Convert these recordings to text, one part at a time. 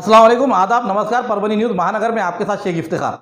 अस्सलाम वालेकुम, आदाब, नमस्कार। परभणी न्यूज महानगर में आपके साथ शेख इफ्तिखार।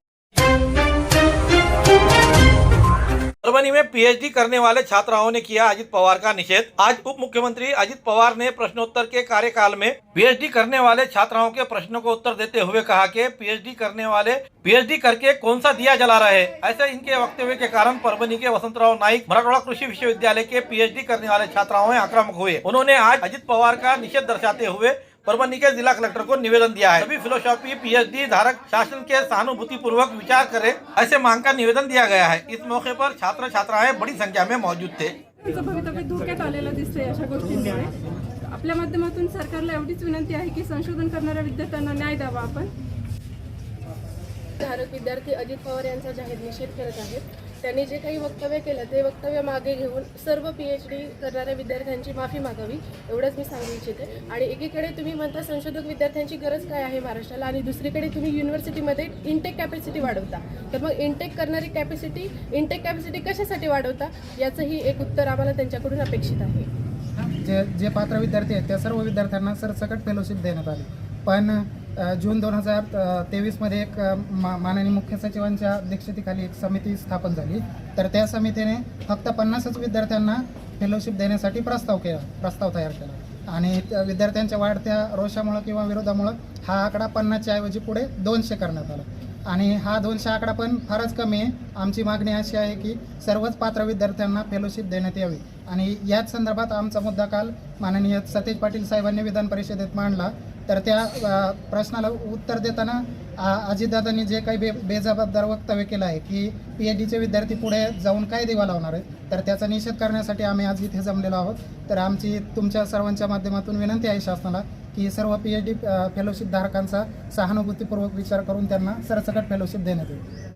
परभणी में पीएचडी करने वाले छात्राओं ने किया अजित पवार का निषेध। आज उप मुख्यमंत्री अजित पवार ने प्रश्नोत्तर के कार्यकाल में पीएचडी करने वाले छात्राओं के प्रश्नों को उत्तर देते हुए कहा कि पीएचडी करने वाले पीएचडी करके कौन सा दिया जला रहे हैं। ऐसे इनके वक्तव्य के कारण परभणी के वसंतराव नाइक मराठवाड़ा कृषि विश्वविद्यालय के पीएचडी करने वाले छात्राओं में आक्रामक हुए। उन्होंने आज अजित पवार का निषेध दर्शाते हुए परभणी के जिला कलेक्टर को निवेदन दिया है। सभी फिलोसॉफी पीएचडी धारक शासन के सहानुभूति पूर्वक विचार करें, ऐसे मांग का निवेदन दिया गया है। इस मौके पर छात्र छात्राएं बड़ी संख्या में मौजूद थे। भवितव्य धोक्यात आलेलं दिसतंय अशा गोष्टींमुळे आपल्या माध्यमातून सरकारला एवढीच विनंती आहे की संशोधन करणाऱ्या विद्यार्थ्यांना न्याय द्यावा। आपण धारक विद्यार्थी अजित पवार यांचा जाहीर निषेध करत आहेत। त्यांनी जे काही वक्तव्य केलं ते वक्तव्य मागे घेऊन सर्व पीएचडी करणाऱ्या विद्यार्थ्यांची माफी मागावी एवढंच मी सांगू इच्छिते। आणि एकीकडे तुम्ही म्हणता संशोधक विद्यार्थ्यांची गरज काय आहे महाराष्ट्राला आणि दुसरीकडे तुम्ही युनिव्हर्सिटीमध्ये इनटेक कॅपॅसिटी वाढवता। तर मग इनटेक करणारी कॅपॅसिटी कशासाठी वाढवता याचंही एक उत्तर आम्हाला त्यांच्याकडून अपेक्षित आहे। जे पात्र विद्यार्थी आहेत त्या सर्व विद्यार्थ्यांना सरसकट फेलोशिप देण्यात आली, पण जून 2023 मध्ये एक माननीय मुख्य सचिवांच्या अध्यक्षतेखाली एक समिती स्थापन झाली। तर त्या समितीने फक्त 50च विद्यार्थ्यांना फेलोशिप देण्यासाठी प्रस्ताव तयार केला आणि विद्यार्थ्यांच्या वाढत्या रोषामुळे किंवा विरोधामुळे हा आकडा 50च्या ऐवजी पुढे 200 करण्यात आला आणि हा 200 आकडा पण फारच कमी आहे। आमची मागणी अशी आहे की सर्वच पात्र विद्यार्थ्यांना फेलोशिप देण्यात यावी आणि याच संदर्भात आमचा मुद्दा काल माननीय सतेज पाटील साहेबांनी विधान परिषदेत मांडला। तर त्या प्रश्नाला उत्तर देताना अजितदादांनी जे काही बेजबाबदार वक्तव्य केलं आहे की पीएचडीचे विद्यार्थी पुढे जाऊन काय दिवा लावणार आहेत, तर त्याचा निषेध करण्यासाठी आम्ही आज इथे जमलेलो आहोत। तर आमची तुमच्या सर्वांच्या माध्यमातून विनंती आहे शासनाला की सर्व पीएचडी फेलोशिप धारकांचा सहानुभूतीपूर्वक विचार करून त्यांना सरसकट फेलोशिप देण्यात येईल।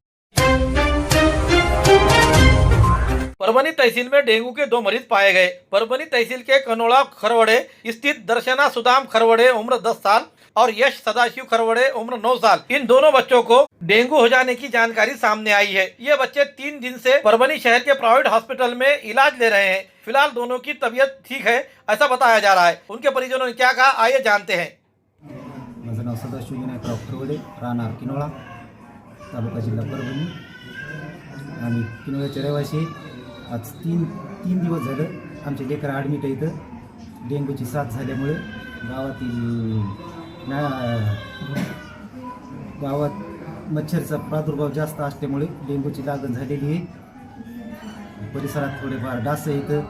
परभणी तहसील में डेंगू के 2 मरीज पाए गए। परभणी तहसील के कनोड़ा खरवड़े स्थित दर्शना सुदाम खरवड़े उम्र 10 साल और यश सदाशिव खरवड़े उम्र 9 साल, इन दोनों बच्चों को डेंगू हो जाने की जानकारी सामने आई है। ये बच्चे 3 दिन से परभणी शहर के प्राइवेट हॉस्पिटल में इलाज ले रहे हैं। फिलहाल दोनों की तबीयत ठीक है ऐसा बताया जा रहा है। उनके परिजनों ने क्या कहा, आइए जानते हैं। माझं नाव सदाशिव विनायकराव खरवडे, राहणार किनोळा, तालुका जिल्हा परभणी। आम्ही किनोळ्याचे रहिवासी। आज तीन दिवस झालं आमचे लेकरं ॲडमिट आहे। इथं डेंग्यूची साथ झाल्यामुळे गावात मच्छरचा प्रादुर्भाव जास्त असल्यामुळे डेंग्यूची लागण झालेली आहे। परिसरात थोडेफार डास इथं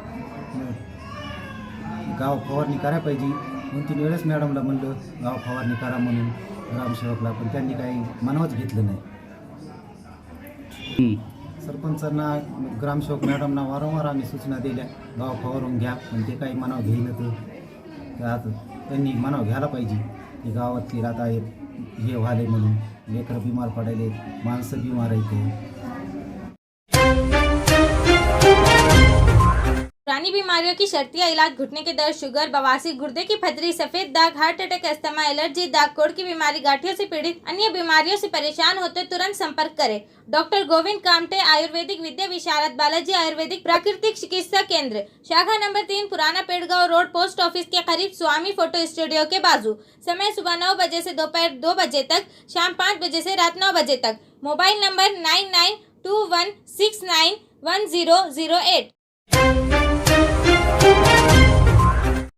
गाव फवारणी करायला पाहिजे। 2-3 वेळेस मॅडमला म्हणलं गाव फवारणी करा म्हणून ग्रामसेवकला, पण त्यांनी काही मनावच घेतलं नाही। सरपंचांना ग्रामसेवक मॅडमना वारंवार आम्ही सूचना दिल्या गाव फवारून घ्या, पण ते काही मनाव घेईन। तर आता त्यांनी मनाव घ्यायला पाहिजे की गावातली रात आहेत हे व्हाले म्हणून लेकरं बिमार पडायले, माणसं बिमार आहेत। पुरानी बीमारियों की शर्तिया इलाज, घुटने के दर्द, शुगर, बवासीर, गुर्दे की पथरी, सफेद दाग, हार्ट अटैक, अस्थमा, एलर्जी, दाग कोड़ की बीमारी, गांठियों से पीड़ित अन्य बीमारियों से परेशान होते तुरंत संपर्क करें। डॉक्टर गोविंद कामटे, आयुर्वेदिक विद्या विशारद, बालाजी आयुर्वेदिक प्राकृतिक चिकित्सा केंद्र, शाखा नंबर 3, पुराना पेड़गांव रोड, पोस्ट ऑफिस के करीब, स्वामी फोटो स्टूडियो के बाजू। समय सुबह 9 बजे से दोपहर 2 बजे तक, शाम 5 बजे से रात 9 बजे तक। Mobile number 9921691008।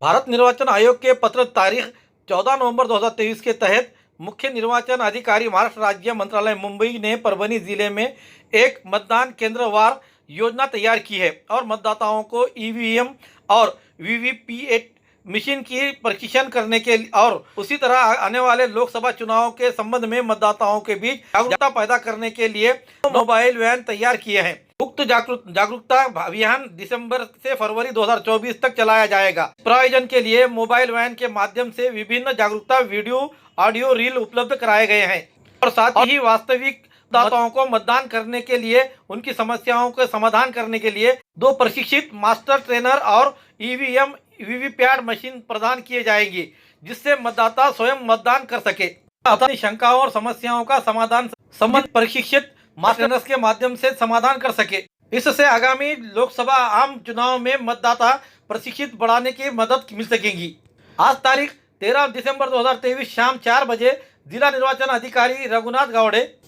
भारत निर्वाचन आयोग के पत्र तारीख 14 नवंबर 2023 के तहत मुख्य निर्वाचन अधिकारी महाराष्ट्र राज्य मंत्रालय मुंबई ने परभणी जिले में एक मतदान केंद्रवार योजना तैयार की है और मतदाताओं को ईवीएम और वीवीपीएटी मशीन की प्रशिक्षण करने के और उसी तरह आने वाले लोकसभा चुनाव के संबंध में मतदाताओं के बीच जागरूकता पैदा करने के लिए मोबाइल वैन तैयार किए हैं। उक्त जागरूकता अभियान दिसंबर से फरवरी 2024 तक चलाया जाएगा। प्रायोजन के लिए मोबाइल वैन के माध्यम से विभिन्न जागरूकता वीडियो, ऑडियो रील उपलब्ध कराए गए हैं और साथ ही वास्तविक मतदाताओं को मतदान करने के लिए उनकी समस्याओं के समाधान करने के लिए 2 प्रशिक्षित मास्टर ट्रेनर और ईवीएम वीवीपैट मशीन प्रदान किए जाएंगी, जिससे मतदाता स्वयं मतदान कर सके। अपनी शंकाओं और समस्याओं का समाधान संबंधित प्रशिक्षित मास्टर्स के माध्यम से समाधान कर सके। इससे आगामी लोकसभा आम चुनाव में मतदाता प्रशिक्षित बढ़ाने की मदद मिल सकेगी। आज तारीख 13 दिसंबर 2023 शाम 4 बजे जिला निर्वाचन अधिकारी रघुनाथ गावड़े,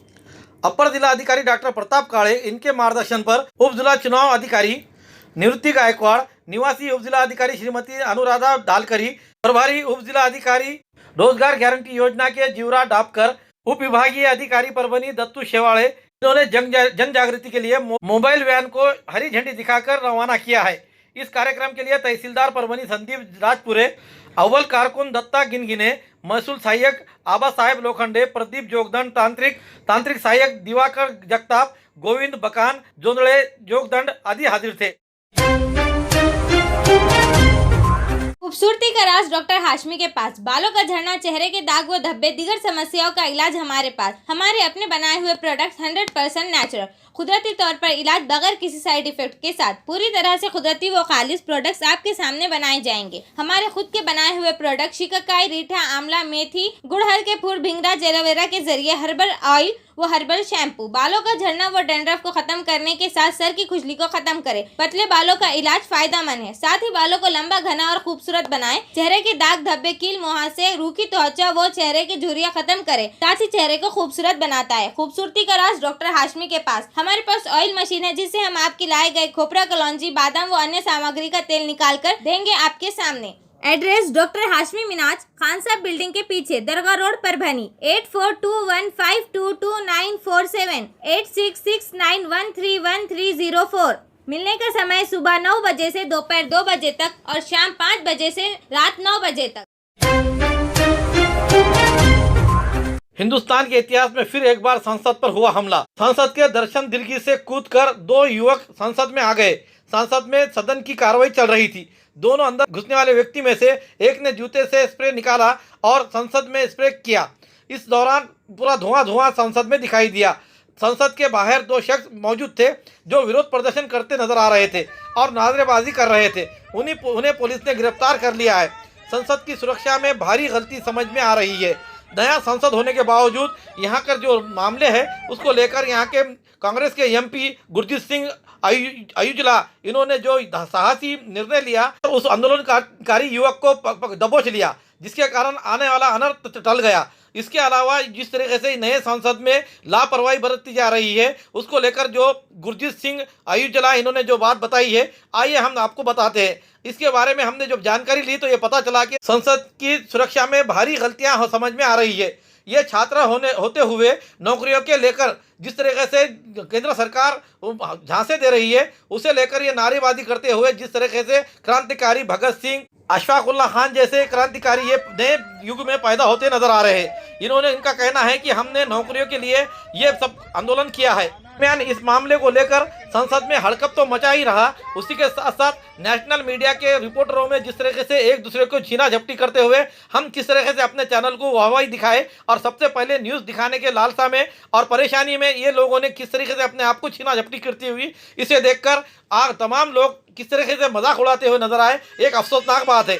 अपर जिला अधिकारी डॉक्टर प्रताप काळे इनके मार्गदर्शन पर उप जिला चुनाव अधिकारी निवृत्ति गायकवाड़, निवासी उप जिला अधिकारी श्रीमती अनुराधा डालकरी, प्रभारी उप जिला अधिकारी रोजगार गारंटी योजना के जीवरा डाबकर, उप विभागीय अधिकारी परभनी दत्तू शेवाड़े, इन्होंने जन जागृति के लिए मोबाइल वैन को हरी झंडी दिखाकर रवाना किया है। इस कार्यक्रम के लिए तहसीलदार परभनी संदीप राजपुरे, अव्वल कारकुन दत्ता गिनगिने, महसूल सहायक आबा साहेब लोखंडे, प्रदीप जोगदंड, तांत्रिक सहायक दिवाकर जगताप, गोविंद बकान जोंदड़े जोगदंड आदि हाजिर थे। खूबसूरती का राज डॉक्टर हाशमी के पास। बालों का झड़ना, चेहरे के दाग व धब्बे, दीगर समस्याओं का इलाज हमारे पास। हमारे अपने बनाए हुए प्रोडक्ट्स 100% नेचुरल, कुदरती तौर पर इलाज बगैर किसी साइड इफेक्ट के साथ पूरी तरह से कुदरती व खालिश प्रोडक्ट्स आपके सामने बनाए जाएंगे। हमारे खुद के बनाए हुए प्रोडक्ट शिकाकाई, रीठा, आंवला, मेथी, गुड़हल के फूल, भिंगरा, एलोवेरा के जरिए हर्बल ऑयल वो हर्बल शैम्पू बालों का झड़ना व डैंड्रफ को खत्म करने के साथ सर की खुजली को खत्म करे। पतले बालों का इलाज फायदेमंद है, साथ ही बालों को लंबा, घना और खूबसूरत बनाए। चेहरे के दाग, धब्बे, कील, मुहासे, रूखी त्वचा वो चेहरे की झुर्रियां खत्म करे, साथ ही चेहरे को खूबसूरत बनाता है। खूबसूरती का राज डॉक्टर हाशमी के पास। हमारे पास ऑयल मशीन है जिससे हम आपकी लाए गए खोपरा, कलौंजी, बादाम व अन्य सामग्री का तेल निकाल कर देंगे आपके सामने। एड्रेस डॉक्टर हाशमी मिनाज, खान साहब बिल्डिंग के पीछे, दरगाह रोड, परभनी। 8421522947, 8669131304। मिलने का समय सुबह 9 बजे से दोपहर 2 बजे तक और शाम 5 बजे से रात 9 बजे तक। हिंदुस्तान के इतिहास में फिर एक बार संसद पर हुआ हमला। संसद के दर्शन दीर्घी से कूदकर 2 युवक संसद में आ गए। संसद में सदन की कार्रवाई चल रही थी। दोनों अंदर घुसने वाले व्यक्ति में से एक ने जूते से स्प्रे निकाला और संसद में स्प्रे किया। इस दौरान पूरा धुआं संसद में दिखाई दिया। संसद के बाहर 2 शख्स मौजूद थे जो विरोध प्रदर्शन करते नजर आ रहे थे और नारेबाजी कर रहे थे। उन्हें पुलिस ने गिरफ्तार कर लिया है। संसद की सुरक्षा में भारी गलती समझ में आ रही है। नया संसद होने के बावजूद यहाँ का जो मामले है उसको लेकर यहाँ के कांग्रेस के एमपी गुरजीत सिंह आयुजला इन्होंने जो साहसी निर्णय लिया तो उस आंदोलनकारी युवक को दबोच लिया, जिसके कारण आने वाला अनर्थ टल गया। इसके अलावा जिस तरीके से नए संसद में लापरवाही बरती जा रही है उसको लेकर जो गुरजीत सिंह आयुजला इन्होंने जो बात बताई है, आइए हम आपको बताते हैं। इसके बारे में हमने जब जानकारी ली तो ये पता चला कि संसद की सुरक्षा में भारी गलतियां समझ में आ रही है। ये छात्र होते हुए नौकरियों के लेकर जिस तरीके से केंद्र सरकार झांसे दे रही है उसे लेकर ये नारेबाजी करते हुए जिस तरीके से क्रांतिकारी भगत सिंह, अशफाकुल्ला खान जैसे क्रांतिकारी ये नए युग में पैदा होते नजर आ रहे हैं। इनका कहना है कि हमने नौकरियों के लिए ये सब आंदोलन किया है। इस मामले को लेकर संसद में हड़कंप तो मचा ही रहा, उसी के साथ साथ नेशनल मीडिया के रिपोर्टरों में जिस तरीके से एक दूसरे को छीना झपटी करते हुए हम किस तरीके से अपने चैनल को वाहवाही दिखाए और सबसे पहले न्यूज़ दिखाने के लालसा में और परेशानी में ये लोगों ने किस तरीके से अपने आप को छीना झपटी करती हुई, इसे देखकर तमाम लोग किस तरीके से मजाक उड़ाते हुए नजर आए। एक अफसोसनाक बात है।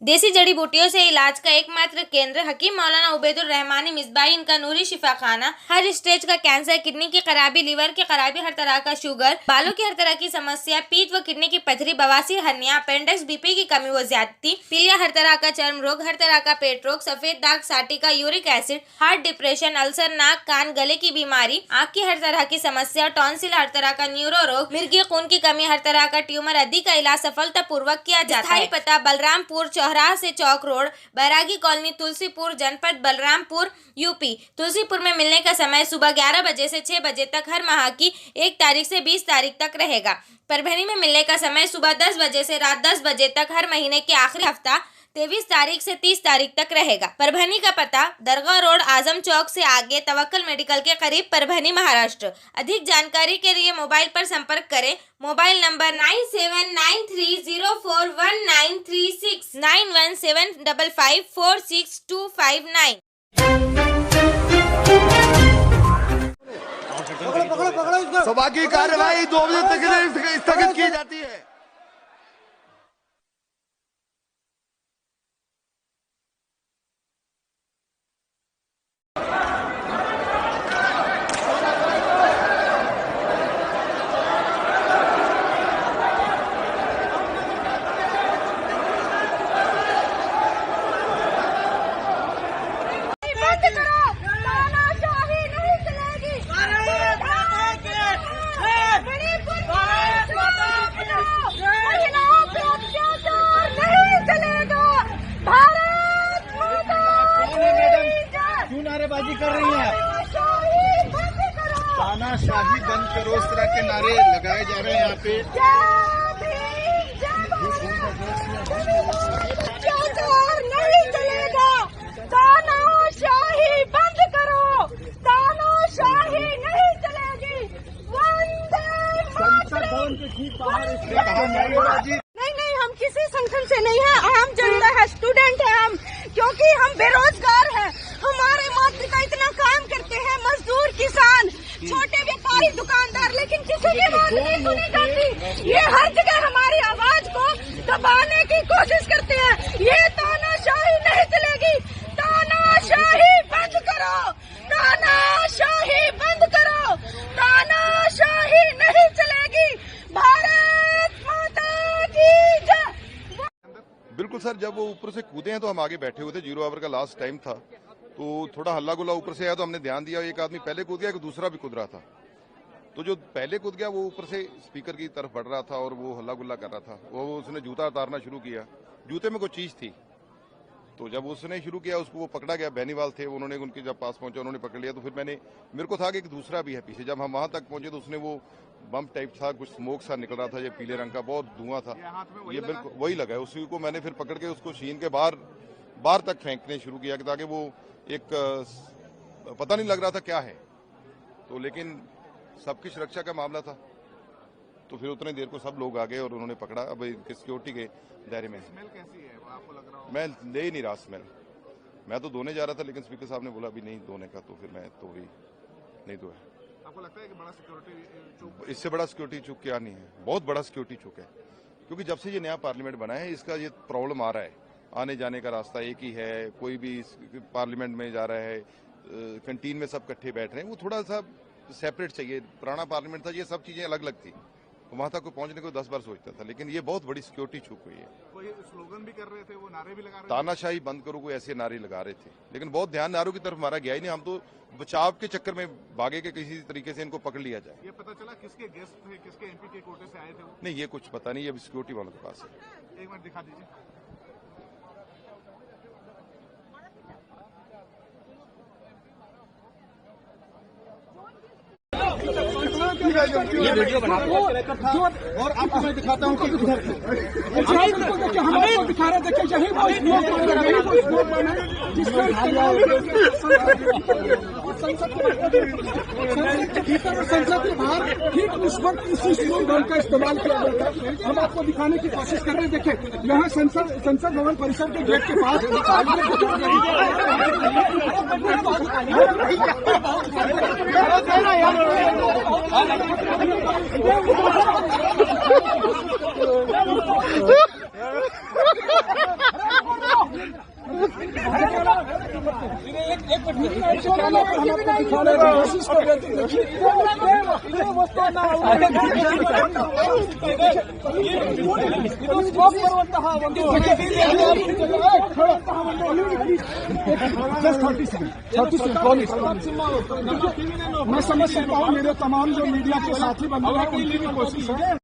देसी जड़ी बूटियों से इलाज का एकमात्र केंद्र हकीम मौलाना उबैदुर रहमानी मिसबाही इनका नूरी शिफा खाना। हर स्टेज का कैंसर, किडनी की खराबी, लीवर की खराबी, हर तरह का शुगर, बालों की हर तरह की समस्या, पीत व किडनी की पथरी, बवासीर, हर्निया, अपेंडिक्स, बीपी की कमी व ज्यादती, पीलिया, हर तरह का चर्म रोग, हर तरह का पेट रोग, सफेद दाग, साटिका, uric acid, heart, depression, ulcer, नाक, कान, गले की बीमारी, आँख की हर तरह की समस्या, टॉन्सिल, हर तरह का न्यूरो रोग, मिर्गी खून की कमी, हर तरह का ट्यूमर आदि का इलाज सफलतापूर्वक किया जाता है। पता बलरामपुर चौराहा से चौक रोड, बैरागी कॉलोनी, तुलसीपुर, जनपद बलरामपुर, यूपी। तुलसीपुर में मिलने का समय सुबह 11 बजे से 6 बजे तक हर माह की 1 तारीख से 20 तारीख तक रहेगा। परभनी में मिलने का समय सुबह 10 बजे से रात 10 बजे तक हर महीने के आखिरी हफ्ता 23 तारीख से 30 तारीख तक रहेगा। परभनी का पता दरगाह रोड, आजम चौक से आगे, तवक्कल मेडिकल के करीब, परभनी, महाराष्ट्र। अधिक जानकारी के लिए मोबाइल पर संपर्क करें। Mobile number 9793041936, 9175546259। सभा की कार्यवाही 2 बजे तक स्थगित की जाती है। बंद करो, इस तरह के नारे लगाए जा रहे हैं यहाँ पे। नहीं चलेगा, तानाशाही बंद करो, तानाशाही नहीं चलेगी। वंदे मातरम। नहीं, हम किसी संगठन से नहीं है, आम जनता है, स्टूडेंट है हम, क्योंकि हम बेरोजगार हैं। हमारे मातृका इतना काम करते हैं, मजदूर, किसान, छोटे व्यापारी, दुकानदार, लेकिन किसी की बात नहीं सुनी जाती। ये हर जगह हमारी आवाज को दबाने की कोशिश करते हैं। ये तानाशाही नहीं चलेगी, तानाशाही बंद करो, तानाशाही बंद करो, तानाशाही नहीं चलेगी। भारत माता की जय। बिल्कुल सर, जब वो ऊपर से कूदे हैं तो हम आगे बैठे हुए थे, 0 ओवर का लास्ट टाइम था, तो थोड़ा हल्ला गुल्ला ऊपर से आया तो हमने ध्यान दिया, एक आदमी पहले कूद गया, एक दूसरा भी कूद रहा था। तो जो पहले कूद गया वो ऊपर से स्पीकर की तरफ बढ़ रहा था और वो हल्ला गुल्ला कर रहा था। वो उसने जूता उतारना शुरू किया, जूते में कोई चीज थी, तो जब उसने शुरू किया उसको वो पकड़ा गया। बेनीवाल थे, उन्होंने उनके जब पास पहुंचे उन्होंने पकड़ लिया। तो फिर मेरे को था कि एक दूसरा भी है पीछे। जब हम वहां तक पहुंचे तो उसने वो बम टाइप था, कुछ स्मोक सा निकल रहा था, ये पीले रंग का, बहुत धुआं था, ये बिल्कुल वही लगा है। उसी को मैंने फिर पकड़ के उसको शीन के बाहर तक फेंकने शुरू किया ताकि वो एक पता नहीं लग रहा था क्या है, तो लेकिन सबकी सुरक्षा का मामला था, तो फिर उतने देर को सब लोग आ गए और उन्होंने पकड़ा। अब सिक्योरिटी के दायरे में। स्मेल कैसी है आपको लग रहा हो? मैं ले ही नहीं रहा स्मेल। मैं तो धोने जा रहा था, लेकिन स्पीकर साहब ने बोला अभी नहीं धोने का, तो फिर मैं तो भी नहीं धोया। आपको लगता है कि बड़ा सिक्योरिटी चूक? इससे बड़ा सिक्योरिटी चूक क्या नहीं है, बहुत बड़ा सिक्योरिटी चूक है, क्योंकि जब से ये नया पार्लियामेंट बना है इसका ये प्रॉब्लम आ रहा है। आने जाने का रास्ता एक ही है, कोई भी पार्लियामेंट में जा रहा है, कैंटीन में सब इकट्ठे बैठ रहे हैं, वो थोड़ा सा सेपरेट चाहिए। पुराना पार्लियामेंट था, ये सब चीजें अलग अलग थी, तो वहां तक को पहुंचने को 10 बार सोचता था, लेकिन ये बहुत बड़ी सिक्योरिटी चूक हुई है। कोई स्लोगन भी कर रहे थे, वो नारे भी लगा रहे थे? तानाशाही बंद करो, कोई ऐसे नारे लगा रहे थे, लेकिन बहुत ध्यान नारों की तरफ हमारा गया ही नहीं। हम तो बचाव के चक्कर में भागे के किसी तरीके से इनको पकड़ लिया जाए। ये पता चला किसके गेस्ट थे, किसके एमपी के कोटे से आए थे वो? नहीं, ये कुछ पता नहीं, ये सिक्योरिटी वालों के पास है। एक मिनट दिखा दीजिए। ये वीडियो बना और आपको मैं दिखाता हूँ कि हमें दिखा रहे थे यही संसद के बाहर ठीक उस वक्त इसी स्लोगन का इस्तेमाल किया जाता है। हम आपको दिखाने की कोशिश कर रहे हैं। देखें, यहाँ संसद भवन परिसर के गेट के पास कोशिश कर रहे मैं समझ सकता हूँ, मेरे तमाम जो मीडिया के साथी बंधु हैं उनकी भी कोशिश है।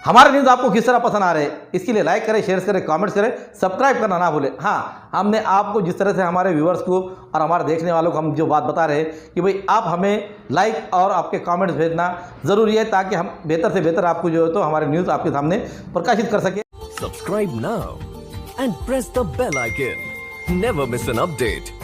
हमारे न्यूज़ आपको किस तरह पसंद आ रहे हैं, इसके लिए लाइक करें, शेयर करें, कमेंट्स करें, सब्सक्राइब करना ना भूलें। हाँ, हमने आपको जिस तरह से हमारे व्यूअर्स को और हमारे देखने वालों को हम जो बात बता रहे हैं कि भाई आप हमें लाइक और आपके कमेंट्स भेजना ज़रूरी है, ताकि हम बेहतर से बेहतर आपको जो है तो हमारे न्यूज़ आपके सामने प्रकाशित कर सकें। Subscribe now and press the bell icon. Never miss an update.